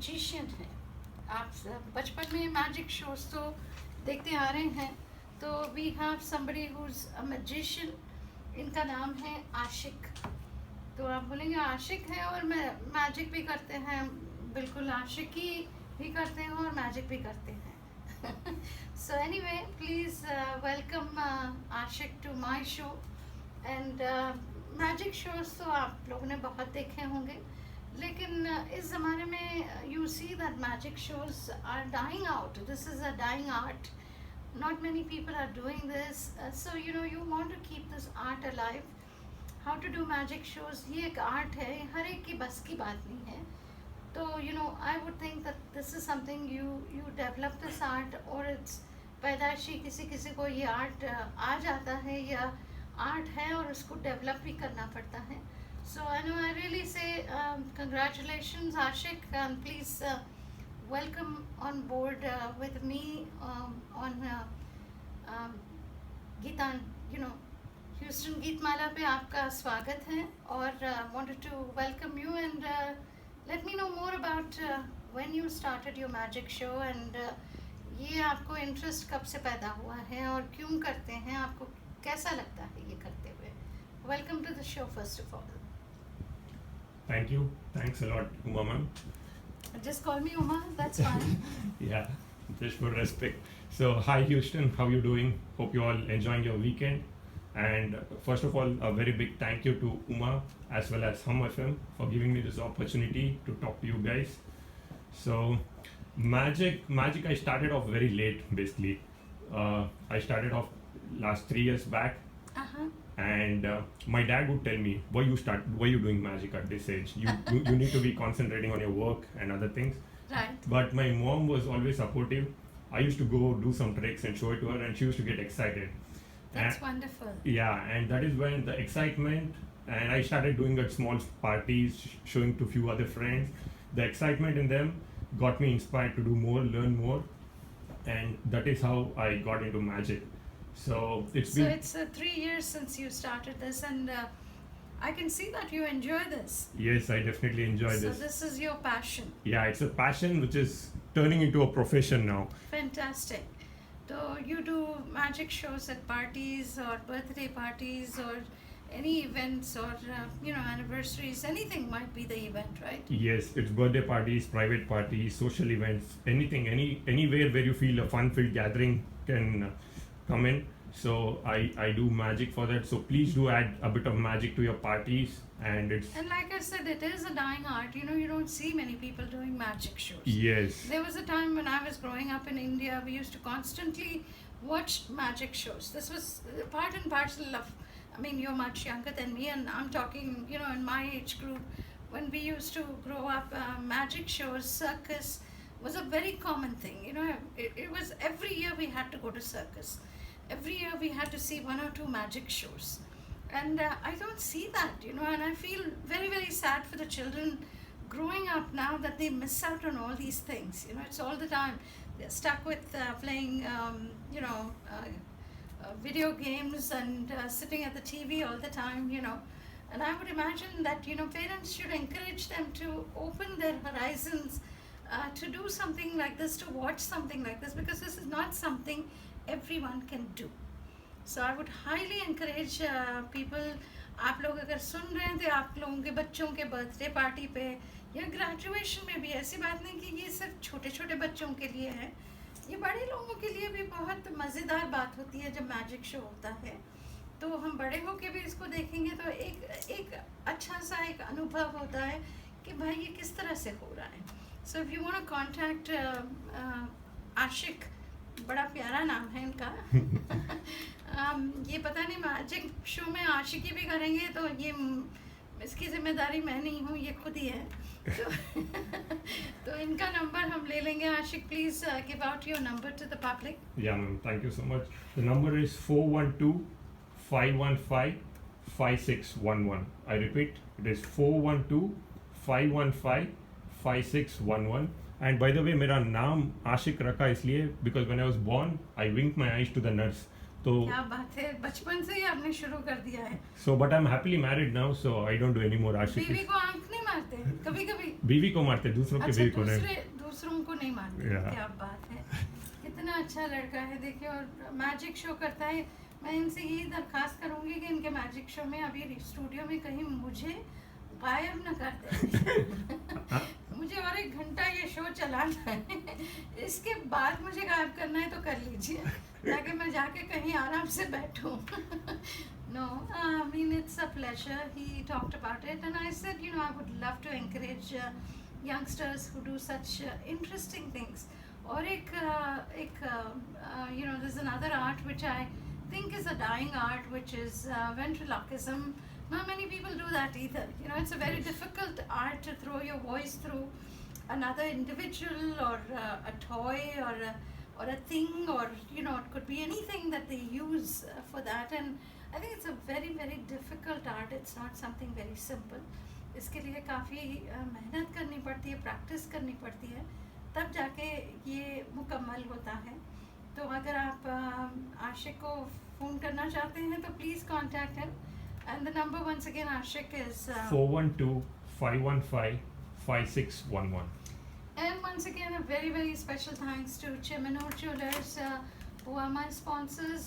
Magician हैं। आप बचपन में मैजिक शोज तो देखते आ रहे हैं। तो we have somebody who is a magician. इनका नाम है आशिक। तो आप बोलेंगे आशिक है और मैजिक भी करते हैं। बिल्कुल, आशिकी भी करते हैं और मैजिक भी करते हैं। So anyway, please welcome Ashiq to my show. And magic shows तो आप लोगों ने बहुत देखे होंगे, लेकिन इस ज़माने में you see that magic shows are dying out. This is a dying art. Not many people are doing this. So you want to keep this art alive. How to do magic shows, ये एक art है, हर एक की बस की बात नहीं है। तो I would think that this is something you develop this art, और इट्स पैदाइशी किसी किसी को ये आर्ट आ जाता है या आर्ट है और उसको डेवलप भी करना पड़ता है। So I really say congratulations Ashiq, and please welcome on board with me on Geeta Houston Geetmala पे आपका स्वागत है। और wanted to welcome you and let me know more about when you started your magic show and ये आपको interest कब से पैदा हुआ है और क्यों करते हैं, आपको कैसा लगता है ये करते हुए। Welcome to the show first of all. Thank you. Thanks a lot, Uma ma'am. Just call me Uma, that's fine. Yeah, just for respect. So, hi Houston, how you doing? Hope you all enjoying your weekend. And first of all, a very big thank you to Uma as well as Hum FM for giving me this opportunity to talk to you guys. So, magic I started off very late basically. I started off last 3 years back. Uh-huh. And my dad would tell me, why you doing magic at this age? You need to be concentrating on your work and other things. Right. But my mom was always supportive. I used to go do some tricks and show it to her, and she used to get excited. That's wonderful. Yeah, and that is when the excitement, and I started doing at small parties, showing to few other friends. The excitement in them got me inspired to do more, learn more, and that is how I got into magic. So it's 3 years since you started this, and I can see that you enjoy this. Yes, I definitely enjoy this. So this is your passion. Yeah, it's a passion which is turning into a profession now. Fantastic. So you do magic shows at parties or birthday parties or any events or anniversaries. Anything might be the event, right? Yes, it's birthday parties, private parties, social events, anything, anywhere where you feel a fun-filled gathering can come in. So I do magic for that. So please do add a bit of magic to your parties, and like I said, it is a dying art. You don't see many people doing magic shows. Yes. There was a time when I was growing up in India, we used to constantly watch magic shows. This was part and parcel of, I mean, you're much younger than me, and I'm talking, in my age group, when we used to grow up, magic shows, circus was a very common thing. It was every year we had to go to circus. Every year we had to see 1 or 2 magic shows, and I don't see that, and I feel very, very sad for the children growing up now that they miss out on all these things. It's all the time they're stuck with playing video games and sitting at the TV all the time, and I would imagine that parents should encourage them to open their horizons, to do something like this, to watch something like this, because this is not something everyone can do. So I would highly encourage people. आप लोग अगर सुन रहे हैं तो आप लोगों के बच्चों के बर्थडे पार्टी पे या ग्रेजुएशन में भी, ऐसी बात नहीं कि ये सिर्फ छोटे छोटे बच्चों के लिए है, ये बड़े लोगों के लिए भी बहुत मज़ेदार बात होती है जब मैजिक शो होता है। तो हम बड़े होके भी इसको देखेंगे तो एक अच्छा सा एक अनुभव होता है कि भाई ये किस तरह से हो रहा है। So if you want to contact Ashiq, बड़ा प्यारा नाम है इनका। ये पता नहीं मैजिक शो में आशिकी भी करेंगे तो ये इसकी जिम्मेदारी मैं नहीं हूँ, ये खुद ही है। तो इनका नंबर हम ले लेंगे। Ashiq, please give out your number to the public. Yeah, ma'am. Thank you so much. The number is 412-515-5611. I repeat, it is 412-515-5611. And by the way, मेरा नाम आशिक रखा इसलिए because when I was born, I winked my eyes to the nurse. तो क्या बात है, बचपन से ही आपने शुरू कर दिया है। so but I'm happily married now, so I don't do any more आशिकी। बीवी को आंख नहीं मारते कभी कभी? बीवी को मारते, दूसरों के अच्छा, बीवी को नहीं। दूसरों को नहीं मारते। Yeah. क्या बात है, कितना अच्छा लड़का है। देखिए, और मैजिक शो करता है। मैं इनसे यही दरखास्त करूंगी कि इनके मैजिक शो में अभी स्टूडियो में कहीं मुझे गायब न कर दे। मुझे और 1 घंटा ये शो चलाना है, इसके बाद मुझे गायब करना है तो कर लीजिए, ताकि मैं जाके कहीं आराम से बैठूं। No, I mean, it's a pleasure. He talked about it, and I said, you know, I would love to encourage youngsters who do such interesting things. और you know, there's another art which I think is a dying art, which is ventriloquism. Not many people do that either. You know, it's a very difficult art to throw your voice through another individual or a toy or a thing, or you know, it could be anything that they use for that. And I think it's a very very difficult art. It's not something very simple. इसके लिए काफ़ी मेहनत करनी पड़ती है, practice करनी पड़ती है, तब जाके ये मुकम्मल होता है। तो अगर आप आशिक को फ़ोन करना चाहते हैं तो please contact him, and the number once again Ashiq is 412-515-5611. And once again, a very, very special thanks to Chemanur Jewelers, who are my sponsors.